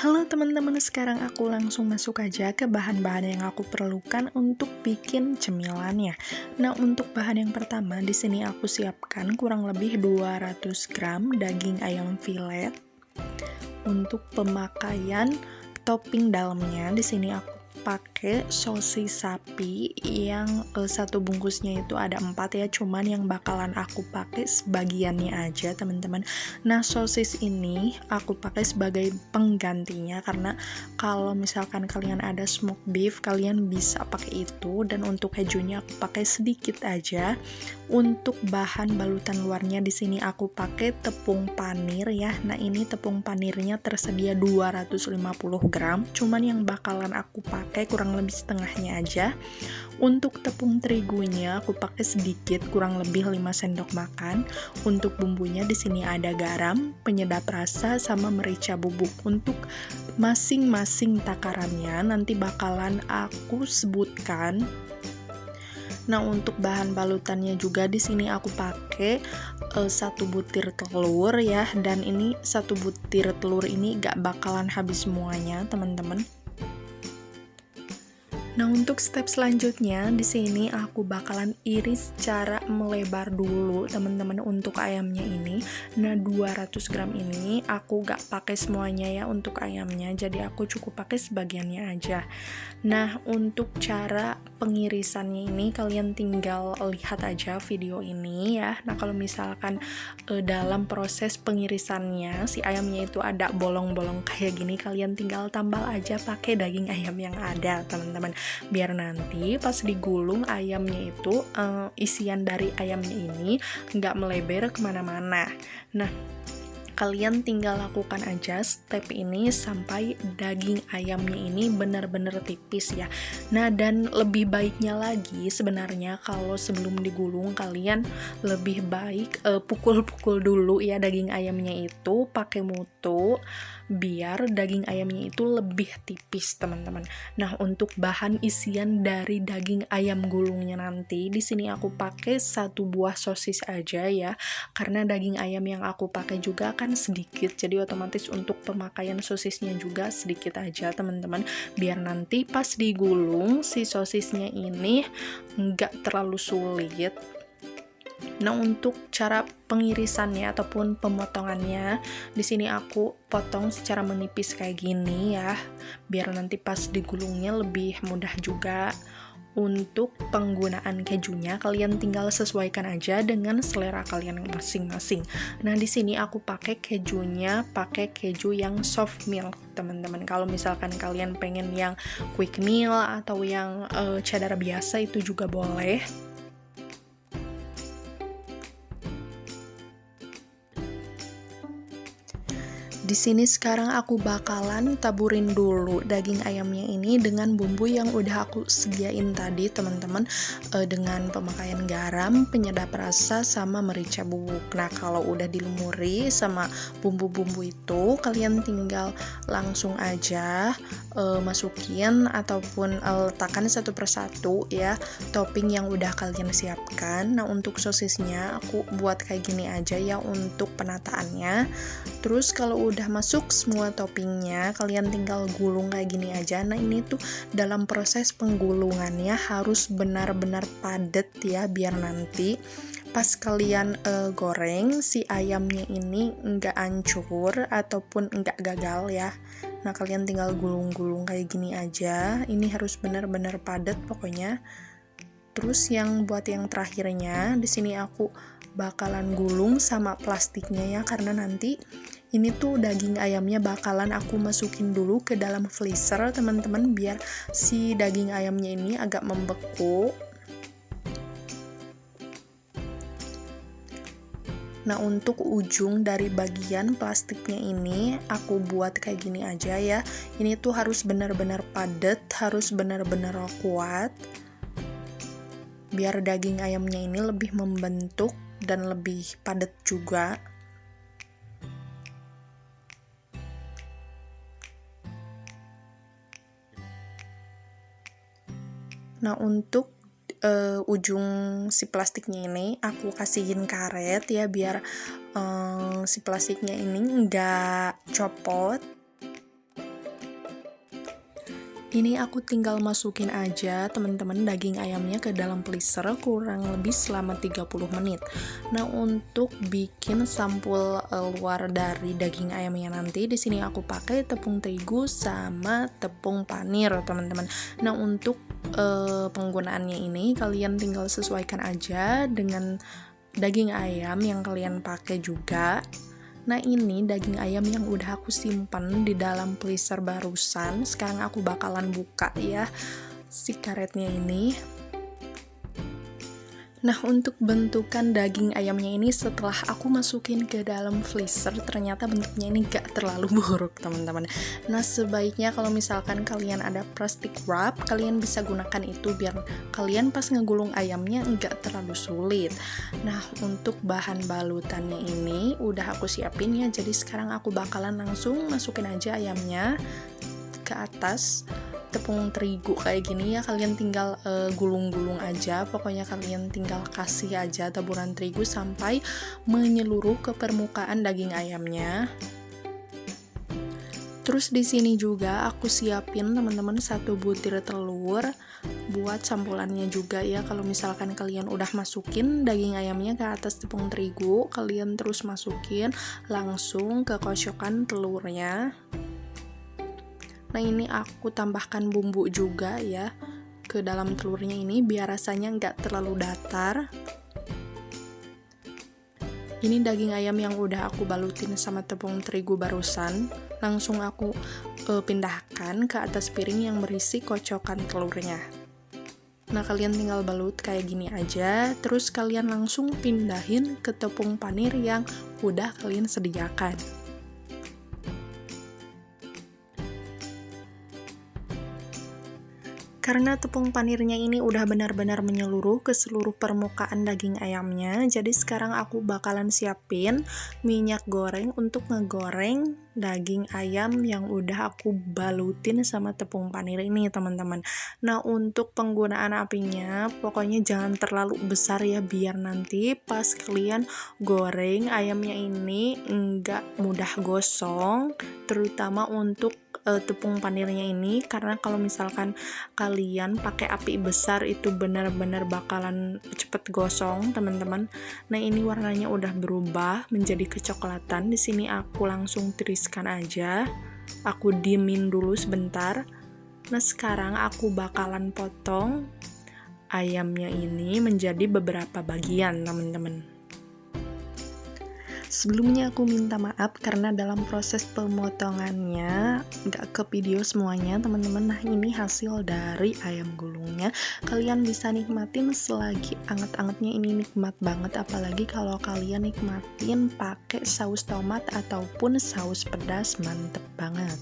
Halo teman-teman, sekarang aku langsung masuk aja ke bahan-bahan yang aku perlukan untuk bikin cemilannya. Nah, untuk bahan yang pertama di sini aku siapkan kurang lebih 200 gram daging ayam filet. Untuk pemakaian topping dalamnya di sini aku pakai sosis sapi yang satu bungkusnya itu ada 4 ya, cuman yang bakalan aku pakai sebagiannya aja teman-teman. Nah, sosis ini aku pakai sebagai penggantinya karena kalau misalkan kalian ada smoked beef kalian bisa pakai itu, dan untuk kejunya aku pakai sedikit aja. Untuk bahan balutan luarnya di sini aku pakai tepung panir ya. Nah, ini tepung panirnya tersedia 250 gram, cuman yang bakalan aku pakai kurang lebih setengahnya aja. Untuk tepung terigunya aku pakai sedikit, kurang lebih 5 sendok makan. Untuk bumbunya di sini ada garam, penyedap rasa, sama merica bubuk. Untuk masing-masing takarannya nanti bakalan aku sebutkan. Nah, untuk bahan balutannya juga di sini aku pakai 1 butir telur ya, dan ini 1 butir telur ini gak bakalan habis semuanya, teman-teman. Nah, untuk step selanjutnya di sini aku bakalan iris secara melebar dulu, teman-teman, untuk ayamnya ini. Nah, 200 gram ini aku gak pakai semuanya ya untuk ayamnya, jadi aku cukup pakai sebagiannya aja. Nah, untuk cara pengirisannya ini kalian tinggal lihat aja video ini ya. Nah, kalau misalkan dalam proses pengirisannya si ayamnya itu ada bolong-bolong kayak gini, kalian tinggal tambal aja pakai daging ayam yang ada, teman-teman, biar nanti pas digulung ayamnya itu isian dari ayamnya ini nggak melebar kemana-mana. Nah, kalian tinggal lakukan aja step ini sampai daging ayamnya ini benar-benar tipis ya. Nah, dan lebih baiknya lagi sebenarnya kalau sebelum digulung kalian lebih baik pukul-pukul dulu ya daging ayamnya itu pakai mutu, biar daging ayamnya itu lebih tipis, teman-teman. Nah, untuk bahan isian dari daging ayam gulungnya nanti di sini aku pakai 1 buah sosis aja ya, karena daging ayam yang aku pakai juga kan sedikit, jadi otomatis untuk pemakaian sosisnya juga sedikit aja, teman-teman, biar nanti pas digulung si sosisnya ini nggak terlalu sulit. Nah, untuk cara pengirisannya ataupun pemotongannya di sini aku potong secara menipis kayak gini ya, biar nanti pas digulungnya lebih mudah juga. Untuk penggunaan kejunya kalian tinggal sesuaikan aja dengan selera kalian masing-masing. Nah, di sini aku pakai kejunya pakai keju yang soft milk, teman-teman. Kalau misalkan kalian pengen yang quick meal atau yang cheddar biasa itu juga boleh. Di sini sekarang aku bakalan taburin dulu daging ayamnya ini dengan bumbu yang udah aku sediain tadi, teman-teman, dengan pemakaian garam, penyedap rasa, sama merica bubuk. Nah, kalau udah dilumuri sama bumbu-bumbu itu, kalian tinggal langsung aja masukin ataupun letakkan satu persatu ya topping yang udah kalian siapkan. Nah, untuk sosisnya aku buat kayak gini aja ya untuk penataannya. Terus kalau udah masuk semua toppingnya, kalian tinggal gulung kayak gini aja. Nah, ini tuh dalam proses penggulungannya harus benar-benar padat ya, biar nanti pas kalian goreng si ayamnya ini nggak hancur ataupun nggak gagal ya. Nah, kalian tinggal gulung-gulung kayak gini aja. Ini harus benar-benar padat pokoknya. Terus yang buat yang terakhirnya di sini aku bakalan gulung sama plastiknya ya, karena nanti ini tuh daging ayamnya bakalan aku masukin dulu ke dalam freezer, teman-teman, biar si daging ayamnya ini agak membeku. Nah, untuk ujung dari bagian plastiknya ini aku buat kayak gini aja ya. Ini tuh harus benar-benar padat, harus benar-benar kuat, biar daging ayamnya ini lebih membentuk dan lebih padat juga. Nah, untuk ujung si plastiknya ini aku kasihin karet ya, biar si plastiknya ini nggak copot. Ini aku tinggal masukin aja teman-teman daging ayamnya ke dalam freezer kurang lebih selama 30 menit. Nah, untuk bikin sampul luar dari daging ayamnya nanti di sini aku pakai tepung terigu sama tepung panir, teman-teman. Nah, untuk penggunaannya ini kalian tinggal sesuaikan aja dengan daging ayam yang kalian pakai juga. Nah, ini daging ayam yang udah aku simpan di dalam freezer barusan. Sekarang aku bakalan buka ya si karetnya ini. Nah, untuk bentukan daging ayamnya ini setelah aku masukin ke dalam freezer, ternyata bentuknya ini gak terlalu buruk, teman-teman. Nah, sebaiknya kalau misalkan kalian ada plastic wrap, kalian bisa gunakan itu biar kalian pas ngegulung ayamnya gak terlalu sulit. Nah, untuk bahan balutannya ini udah aku siapin ya, jadi sekarang aku bakalan langsung masukin aja ayamnya ke atas tepung terigu kayak gini ya. Kalian tinggal gulung-gulung aja, pokoknya kalian tinggal kasih aja taburan terigu sampai menyeluruh ke permukaan daging ayamnya. Terus di sini juga aku siapin teman-teman 1 butir telur buat campurannya juga ya. Kalau misalkan kalian udah masukin daging ayamnya ke atas tepung terigu, kalian terus masukin langsung ke kocokan telurnya. Nah, ini aku tambahkan bumbu juga ya ke dalam telurnya ini biar rasanya nggak terlalu datar. Ini daging ayam yang udah aku balutin sama tepung terigu barusan, langsung aku pindahkan ke atas piring yang berisi kocokan telurnya. Nah, kalian tinggal balut kayak gini aja, terus kalian langsung pindahin ke tepung panir yang udah kalian sediakan. Karena tepung panirnya ini udah benar-benar menyeluruh ke seluruh permukaan daging ayamnya, jadi sekarang aku bakalan siapin minyak goreng untuk ngegoreng daging ayam yang udah aku balutin sama tepung panir ini, teman-teman. Nah, untuk penggunaan apinya pokoknya jangan terlalu besar ya, biar nanti pas kalian goreng ayamnya ini nggak mudah gosong, terutama untuk tepung panirnya ini, karena kalau misalkan kalian pakai api besar itu benar-benar bakalan cepet gosong, teman-teman. Nah, ini warnanya udah berubah menjadi kecoklatan. Di sini aku langsung tiriskan aja. Aku diemin dulu sebentar. Nah, sekarang aku bakalan potong ayamnya ini menjadi beberapa bagian, teman-teman. Sebelumnya aku minta maaf karena dalam proses pemotongannya nggak ke video semuanya, teman-teman. Nah, ini hasil dari ayam gulungnya. Kalian bisa nikmatin selagi anget-angetnya, ini nikmat banget. Apalagi kalau kalian nikmatin pakai saus tomat ataupun saus pedas, mantep banget.